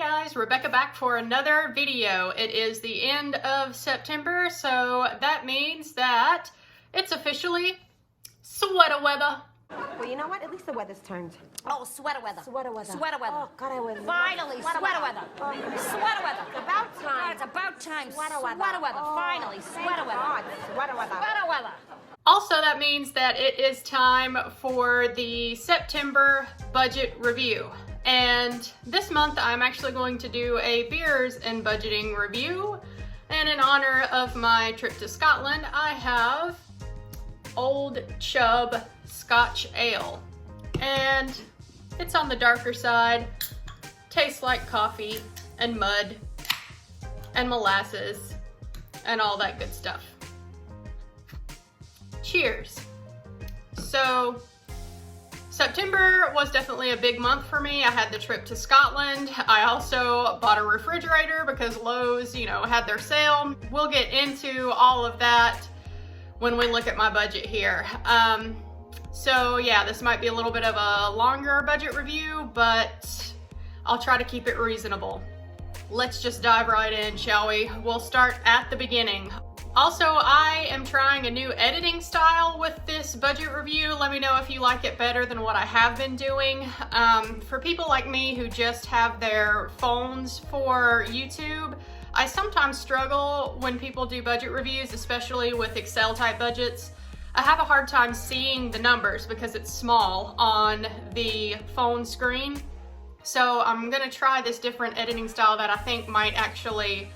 guys, Rebecca back for another video. It is the end of September, so that means that it's officially sweater weather. Well, you know what? At least the weather's turned. Oh, sweater weather. Sweater weather. Sweater weather. Oh, God, I was... Finally, sweater weather. Sweater weather. It's about time. It's about time. Sweater weather. Sweater weather. Oh, Finally, sweater weather. God, sweater weather. Sweater weather. Also, that means that it is time for the September budget review. And this month, I'm actually going to do a beers and budgeting review. And in honor of my trip to Scotland, I have Old Chub Scotch Ale. And it's on the darker side, tastes like coffee and mud and molasses and all that good stuff. Cheers. So, September was definitely a big month for me. I had the trip to Scotland. I also bought a refrigerator because Lowe's, had their sale. We'll get into all of that when we look at my budget here. So yeah, this might be a little bit of a longer budget review, but I'll try to keep it reasonable. Let's just dive right in, shall we? We'll start at the beginning. Also, I am trying a new editing style with this budget review. Let me know if you like it better than what I have been doing. For people like me who just have their phones for YouTube, I sometimes struggle when people do budget reviews, especially with Excel type budgets. I have a hard time seeing the numbers because it's small on the phone screen. So I'm gonna try this different editing style that I think might actually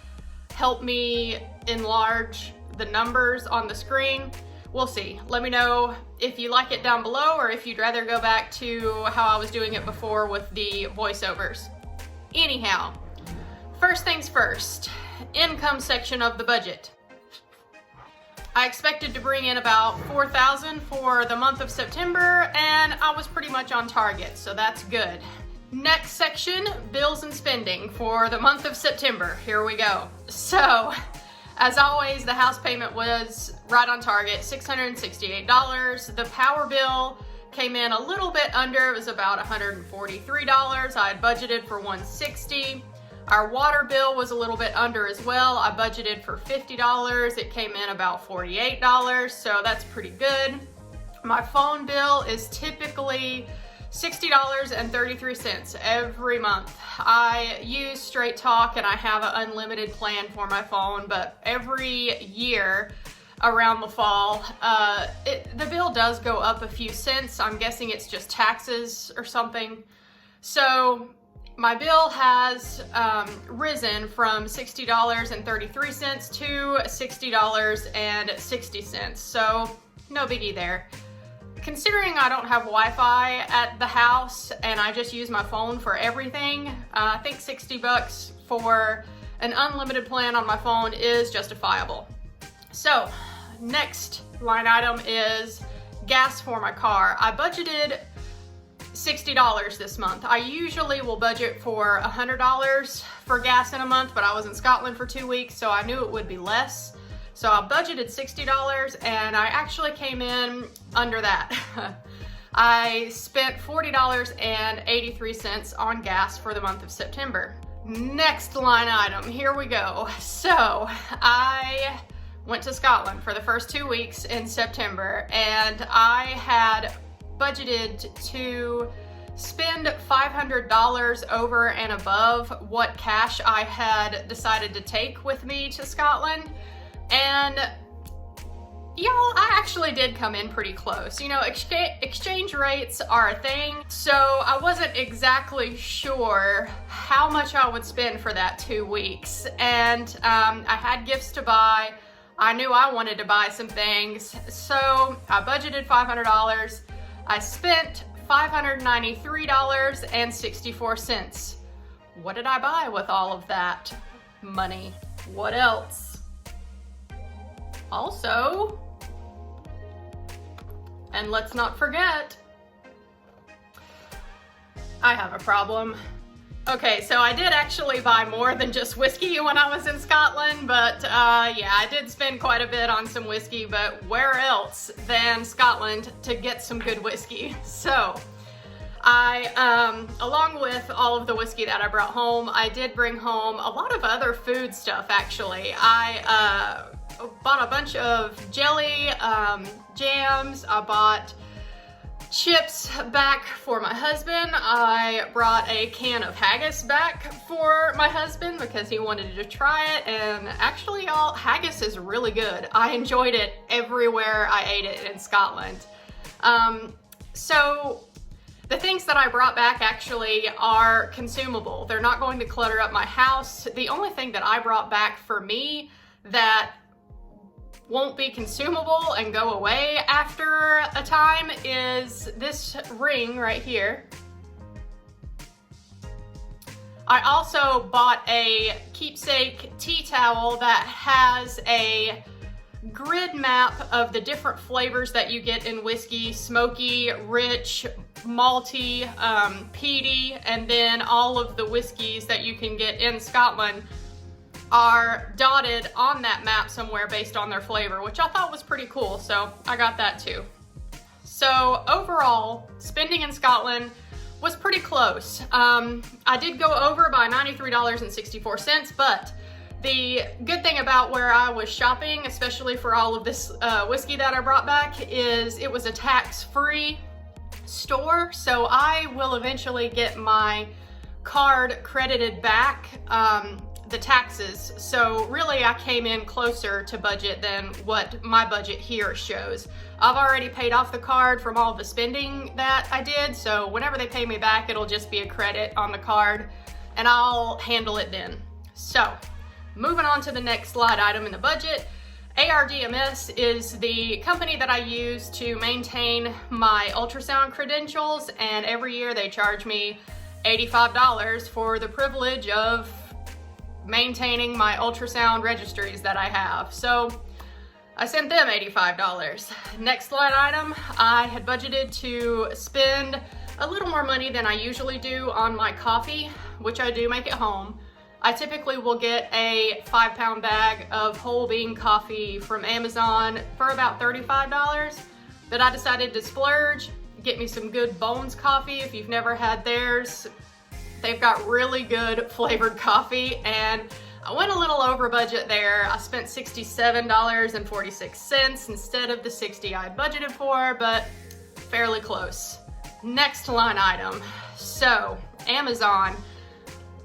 help me enlarge the numbers on the screen. We'll see. Let me know if you like it down below or if you'd rather go back to how I was doing it before with the voiceovers. Anyhow, first things first, income section of the budget. I expected to bring in about $4,000 for the month of September, and I was pretty much on target, so that's good. Next section, bills and spending for the month of September. Here we go. So, as always, the house payment was right on target, $668. The power bill came in a little bit under, it was about $143. I had budgeted for $160. Our water bill was a little bit under as well. I budgeted for $50. It came in about $48, so that's pretty good. My phone bill is typically $60.33 every month. I use Straight Talk and I have an unlimited plan for my phone, but every year around the fall, the bill does go up a few cents. I'm guessing it's just taxes or something. So my bill has risen from $60.33 to $60.60. So no biggie there. Considering I don't have Wi-Fi at the house and I just use my phone for everything, I think $60 for an unlimited plan on my phone is justifiable. So, next line item is gas for my car. I budgeted $60 this month. I usually will budget for $100 for gas in a month, but I was in Scotland for 2 weeks, so I knew it would be less. So I budgeted $60 and I actually came in under that. I spent $40.83 on gas for the month of September. Next line item, here we go. So I went to Scotland for the first 2 weeks in September and I had budgeted to spend $500 over and above what cash I had decided to take with me to Scotland. And y'all, I actually did come in pretty close. Exchange rates are a thing, so I wasn't exactly sure how much I would spend for that 2 weeks. And I had gifts to buy. I knew I wanted to buy some things, so I budgeted $500. I spent $593.64. What did I buy with all of that money? What else? Also, and let's not forget, I have a problem. Okay, so I did actually buy more than just whiskey when I was in Scotland, but yeah, I did spend quite a bit on some whiskey, but where else than Scotland to get some good whiskey? So Along with all of the whiskey that I brought home, I did bring home a lot of other food stuff actually. I bought a bunch of jelly, jams, I bought chips back for my husband. I brought a can of haggis back for my husband because he wanted to try it, and actually y'all, haggis is really good. I enjoyed it everywhere I ate it in Scotland. So the things that I brought back actually are consumable. They're not going to clutter up my house. The only thing that I brought back for me that won't be consumable and go away after a time is this ring right here. I also bought a keepsake tea towel that has a grid map of the different flavors that you get in whiskey: smoky, rich, malty, peaty, and then all of the whiskeys that you can get in Scotland are dotted on that map somewhere based on their flavor, which I thought was pretty cool, so I got that too. So overall, spending in Scotland was pretty close. I did go over by $93.64, but the good thing about where I was shopping, especially for all of this whiskey that I brought back, is it was a tax-free store, so I will eventually get my card credited back the taxes. So really I came in closer to budget than what my budget here shows. I've already paid off the card from all the spending that I did, so whenever they pay me back, it'll just be a credit on the card and I'll handle it then. So moving on to the next slide item in the budget. ARDMS is the company that I use to maintain my ultrasound credentials, and every year they charge me $85 for the privilege of maintaining my ultrasound registries that I have. So I sent them $85. Next line item, I had budgeted to spend a little more money than I usually do on my coffee, which I do make at home. I typically will get a 5-pound bag of whole bean coffee from Amazon for about $35, but I decided to splurge, get me some good Bones coffee. If you've never had theirs, they've got really good flavored coffee, and I went a little over budget there. I spent $67.46 instead of the $60 I budgeted for, but fairly close. Next line item. So Amazon,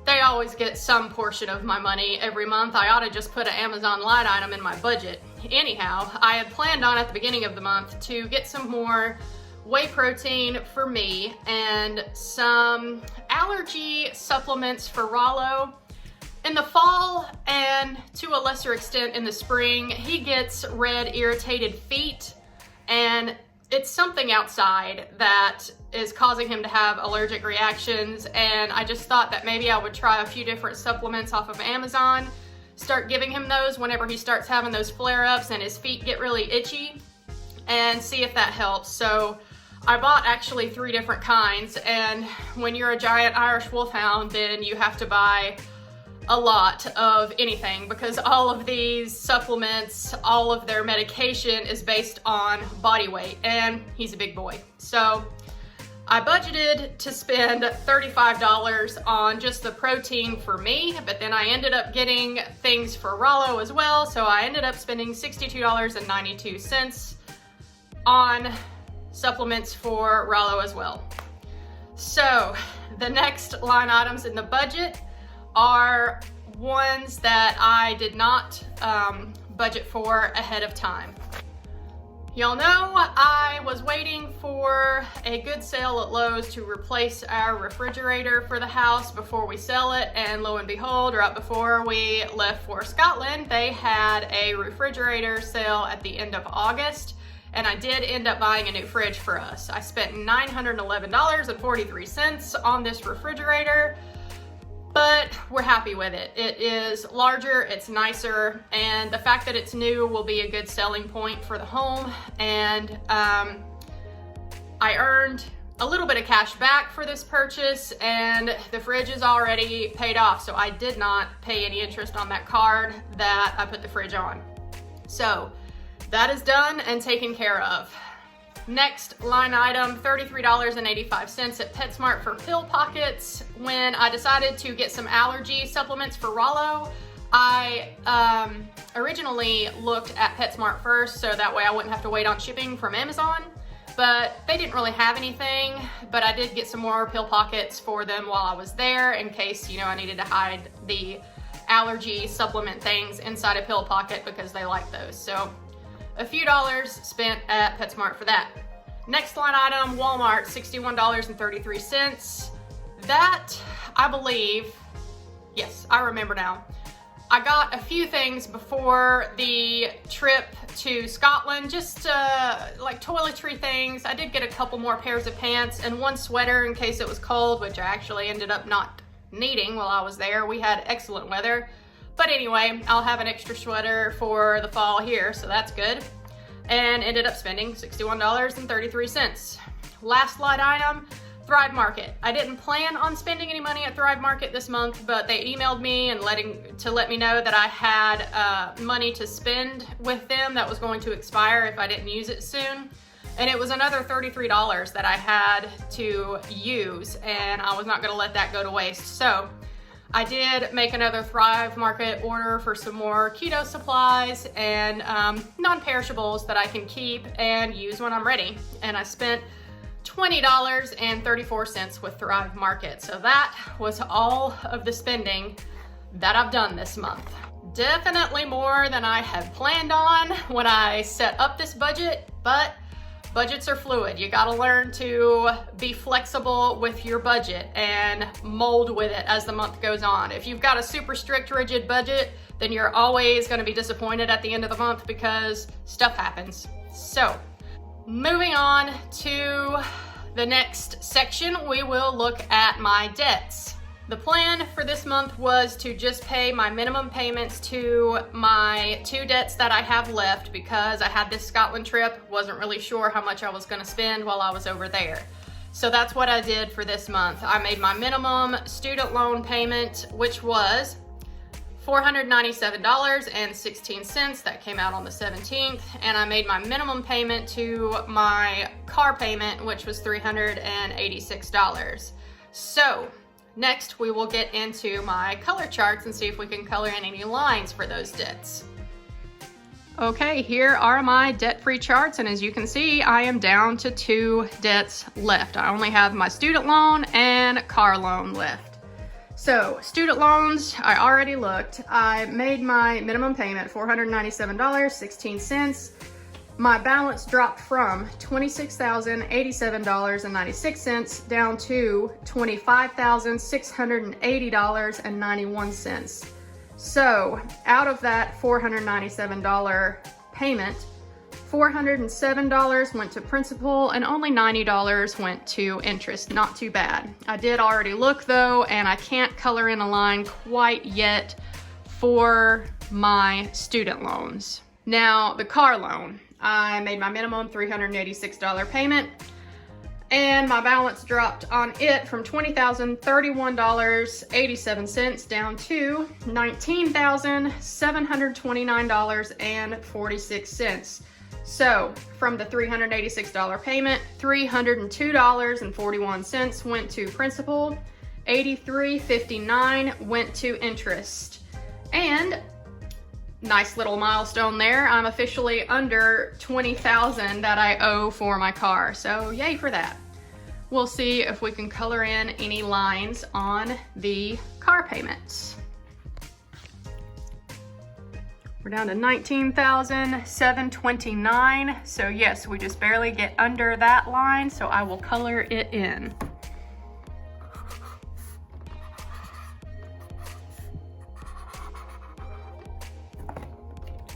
they always get some portion of my money every month. I ought to just put an Amazon line item in my budget. Anyhow, I had planned on at the beginning of the month to get some more whey protein for me and some allergy supplements for Rollo. In the fall, and to a lesser extent in the spring, he gets red irritated feet, and it's something outside that is causing him to have allergic reactions, and I just thought that maybe I would try a few different supplements off of Amazon, start giving him those whenever he starts having those flare-ups and his feet get really itchy, and see if that helps. So I bought actually 3 different kinds, and when you're a giant Irish Wolfhound, then you have to buy a lot of anything because all of these supplements, all of their medication is based on body weight, and he's a big boy. So I budgeted to spend $35 on just the protein for me, but then I ended up getting things for Rollo as well, so I ended up spending $62.92 on supplements for Rollo as well. So the next line items in the budget are ones that I did not budget for ahead of time. Y'all know I was waiting for a good sale at Lowe's to replace our refrigerator for the house before we sell it, and lo and behold, right before we left for Scotland, they had a refrigerator sale at the end of August, and I did end up buying a new fridge for us. I spent $911.43 on this refrigerator, but we're happy with it. It is larger, it's nicer, and the fact that it's new will be a good selling point for the home. And I earned a little bit of cash back for this purchase, and the fridge is already paid off, so I did not pay any interest on that card that I put the fridge on. So that is done and taken care of. Next line item, $33.85 at PetSmart for pill pockets. When I decided to get some allergy supplements for Rollo, I originally looked at PetSmart first, so that way I wouldn't have to wait on shipping from Amazon, but they didn't really have anything. But I did get some more pill pockets for them while I was there in case, you know, I needed to hide the allergy supplement things inside a pill pocket because they like those. So a few dollars spent at PetSmart for that. Next line item, Walmart, $61.33. That, I believe, yes, I remember now. I got a few things before the trip to Scotland, just like toiletry things. I did get a couple more pairs of pants and one sweater in case it was cold, which I actually ended up not needing while I was there. We had excellent weather. But anyway, I'll have an extra sweater for the fall here, so that's good. And ended up spending $61.33. Last line item, Thrive Market. I didn't plan on spending any money at Thrive Market this month, but they emailed me and let me know that I had money to spend with them that was going to expire if I didn't use it soon. And it was another $33 that I had to use, and I was not gonna let that go to waste. So I did make another Thrive Market order for some more keto supplies and non-perishables that I can keep and use when I'm ready. And I spent $20.34 with Thrive Market. So that was all of the spending that I've done this month. Definitely more than I had planned on when I set up this budget, but budgets are fluid. You gotta learn to be flexible with your budget and mold with it as the month goes on. If you've got a super strict, rigid budget, then you're always gonna be disappointed at the end of the month because stuff happens. So, moving on to the next section, we will look at my debts. The plan for this month was to just pay my minimum payments to my 2 debts that I have left because I had this Scotland trip, wasn't really sure how much I was gonna spend while I was over there. So that's what I did for this month. I made my minimum student loan payment, which was $497.16. That came out on the 17th. And I made my minimum payment to my car payment, which was $386. So, next, we will get into my color charts and see if we can color in any lines for those debts. Okay, here are my debt-free charts, and as you can see, I am down to 2 debts left. I only have my student loan and car loan left. So, student loans, I already looked. I made my minimum payment, $497.16. My balance dropped from $26,087.96 down to $25,680.91. So out of that $497 payment, $407 went to principal and only $90 went to interest. Not too bad. I did already look though, and I can't color in a line quite yet for my student loans. Now the car loan. I made my minimum $386 payment, and my balance dropped on it from $20,031.87 down to $19,729.46. So from the $386 payment, $302.41 went to principal, $83.59 went to interest. And nice little milestone there. I'm officially under $20,000 that I owe for my car. So yay for that. We'll see if we can color in any lines on the car payments. We're down to $19,729. So yes, we just barely get under that line. So I will color it in.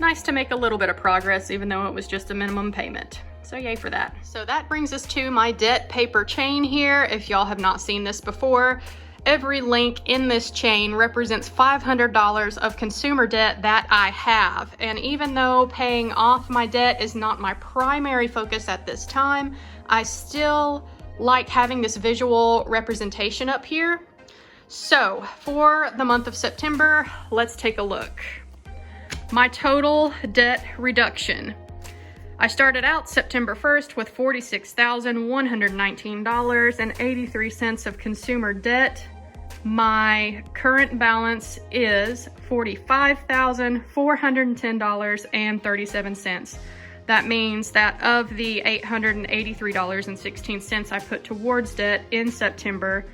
Nice to make a little bit of progress, even though it was just a minimum payment. So yay for that. So that brings us to my debt paper chain here. If y'all have not seen this before, every link in this chain represents $500 of consumer debt that I have. And even though paying off my debt is not my primary focus at this time, I still like having this visual representation up here. So for the month of September, let's take a look. My total debt reduction. I started out September 1st with $46,119.83 of consumer debt. My current balance is $45,410.37. That means that of the $883.16 I put towards debt in September,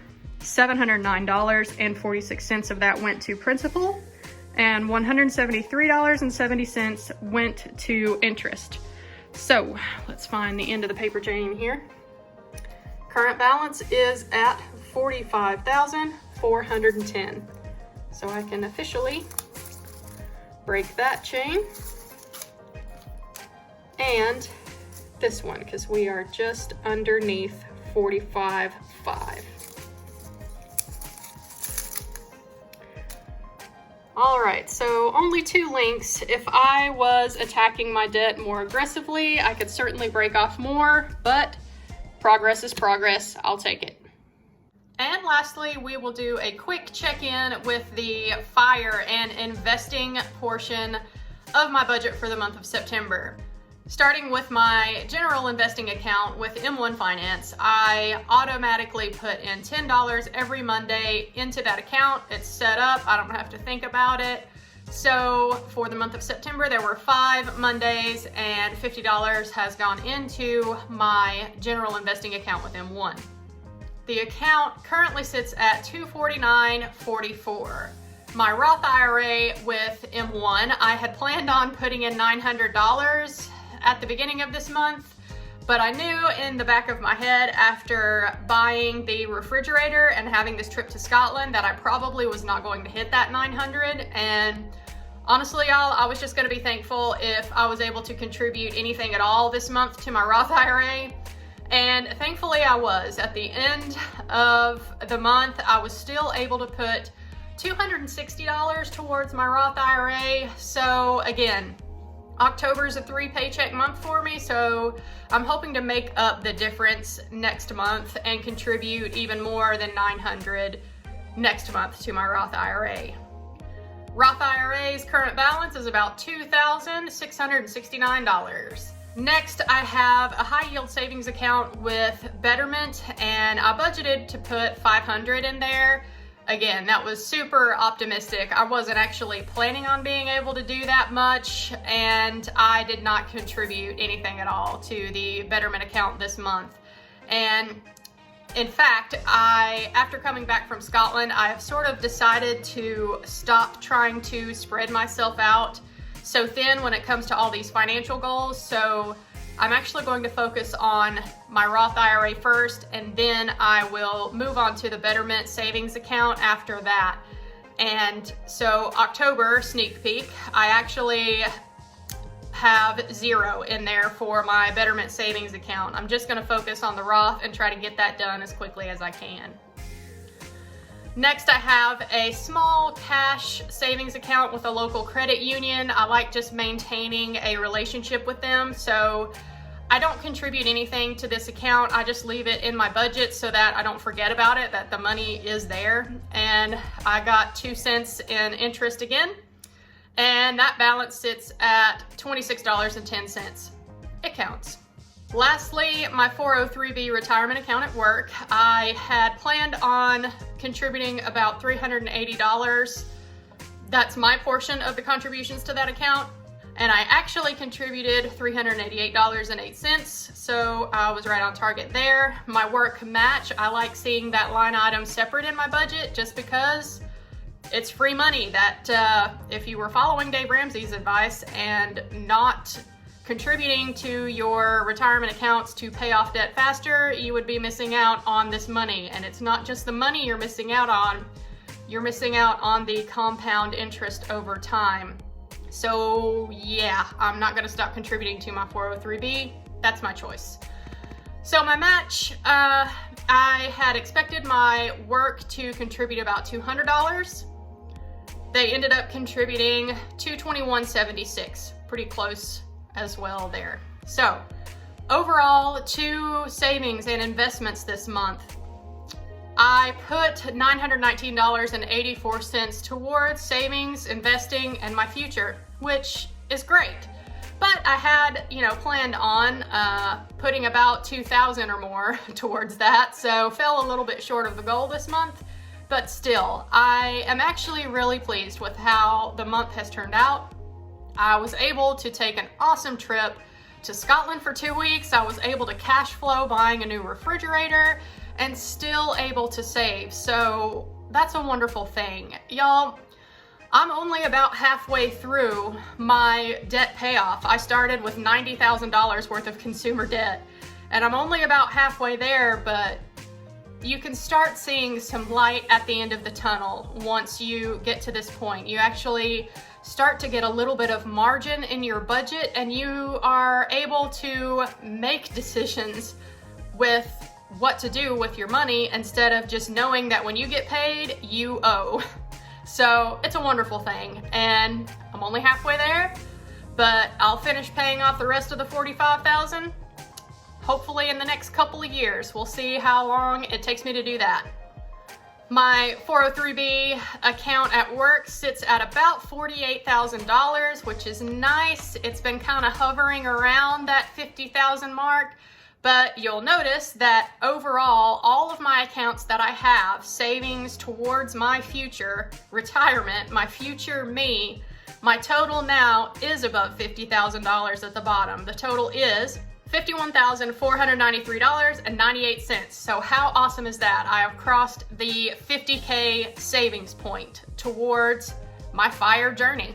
$709.46 of that went to principal, and $173.70 went to interest. So let's find the end of the paper chain here. Current balance is at $45,410. So I can officially break that chain and this one, because we are just underneath 45.5. All right, so only 2 links. If I was attacking my debt more aggressively, I could certainly break off more, but progress is progress. I'll take it. And lastly, we will do a quick check-in with the fire and investing portion of my budget for the month of September. Starting with my general investing account with M1 Finance, I automatically put in $10 every Monday into that account. It's set up, I don't have to think about it. So for the month of September, there were 5 Mondays and $50 has gone into my general investing account with M1. The account currently sits at $249.44. My Roth IRA with M1, I had planned on putting in $900 at the beginning of this month, but I knew in the back of my head after buying the refrigerator and having this trip to Scotland that I probably was not going to hit that 900. And honestly, y'all, I was just going to be thankful if I was able to contribute anything at all this month to my Roth IRA. And thankfully I was. At the end of the month, I was still able to put $260 towards my Roth IRA. So again, October is a 3 paycheck month for me, so I'm hoping to make up the difference next month and contribute even more than $900 next month to my Roth IRA. Roth IRA's current balance is about $2,669. Next, I have a high yield savings account with Betterment, and I budgeted to put $500 in there. Again, that was super optimistic. I wasn't actually planning on being able to do that much, and I did not contribute anything at all to the Betterment account this month. And in fact, after coming back from Scotland, I have sort of decided to stop trying to spread myself out so thin when it comes to all these financial goals. So I'm actually going to focus on my Roth IRA first, and then I will move on to the Betterment savings account after that. And so October, sneak peek, I actually have $0 in there for my Betterment savings account. I'm just going to focus on the Roth and try to get that done as quickly as I can. Next, I have a small cash savings account with a local credit union. I like just maintaining a relationship with them, so I don't contribute anything to this account. I just leave it in my budget so that I don't forget about it, that the money is there. And I got 2 cents in interest again, and that balance sits at $26.10. It counts. Lastly, my 403B retirement account at work. I had planned on contributing about $380. That's my portion of the contributions to that account. And I actually contributed $388.08, so I was right on target there. My work match, I like seeing that line item separate in my budget just because it's free money that if you were following Dave Ramsey's advice and not contributing to your retirement accounts to pay off debt faster, you would be missing out on this money. And it's not just the money you're missing out on the compound interest over time. So yeah, I'm not gonna stop contributing to my 403B. That's my choice. So my match, I had expected my work to contribute about $200. They ended up contributing $221.76, pretty close as well there. So overall, 2 savings and investments this month. I put $919.84 towards savings, investing, and my future, which is great. But I had, planned on putting about $2,000 or more towards that, so fell a little bit short of the goal this month. But still, I am actually really pleased with how the month has turned out. I was able to take an awesome trip to Scotland for 2 weeks. I was able to cash flow buying a new refrigerator and still able to save. So that's a wonderful thing. Y'all, I'm only about halfway through my debt payoff. I started with $90,000 worth of consumer debt, and I'm only about halfway there, but you can start seeing some light at the end of the tunnel once you get to this point. You actually start to get a little bit of margin in your budget, and you are able to make decisions with what to do with your money instead of just knowing that when you get paid, you owe. So it's a wonderful thing, and I'm only halfway there, but I'll finish paying off the rest of the $45,000 hopefully in the next couple of years. We'll see how long it takes me to do that. My 403B account at work sits at about $48,000, which is nice. It's been kind of hovering around that $50,000 mark, but you'll notice that overall, all of my accounts that I have, savings towards my future retirement, my future me, my total now is above $50,000 at the bottom. The total is $51,493.98. So how awesome is that? I have crossed the 50K savings point towards my FIRE journey.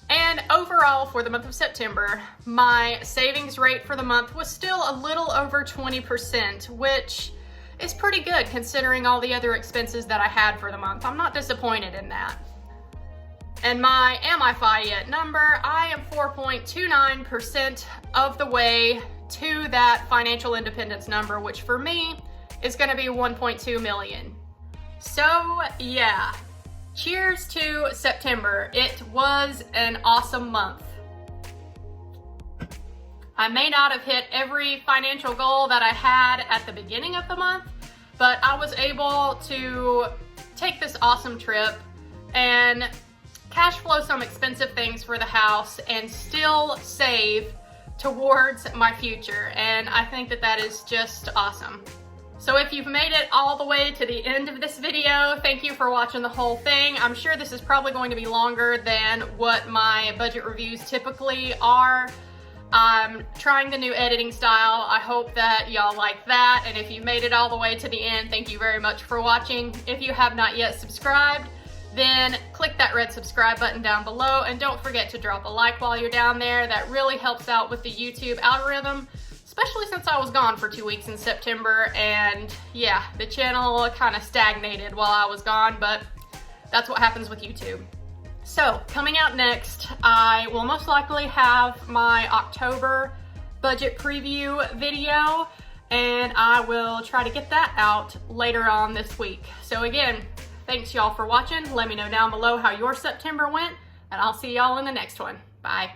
And overall, for the month of September, my savings rate for the month was still a little over 20%, which is pretty good considering all the other expenses that I had for the month. I'm not disappointed in that. And my Am I Fi Yet number, I am 4.29% of the way to that financial independence number, which for me is gonna be 1.2 million. So yeah. Cheers to September. It was an awesome month. I may not have hit every financial goal that I had at the beginning of the month, but I was able to take this awesome trip and cash flow some expensive things for the house and still save towards my future. And I think that that is just awesome. So if you've made it all the way to the end of this video, thank you for watching the whole thing. I'm sure this is probably going to be longer than what my budget reviews typically are. I'm trying the new editing style. I hope that y'all like that. And if you made it all the way to the end, thank you very much for watching. If you have not yet subscribed, then click that red subscribe button down below. And don't forget to drop a like while you're down there. That really helps out with the YouTube algorithm, especially since I was gone for 2 weeks in September, and yeah, the channel kind of stagnated while I was gone, but that's what happens with YouTube. So, coming out next, I will most likely have my October budget preview video, and I will try to get that out later on this week. So again, thanks y'all for watching. Let me know down below how your September went, and I'll see y'all in the next one. Bye.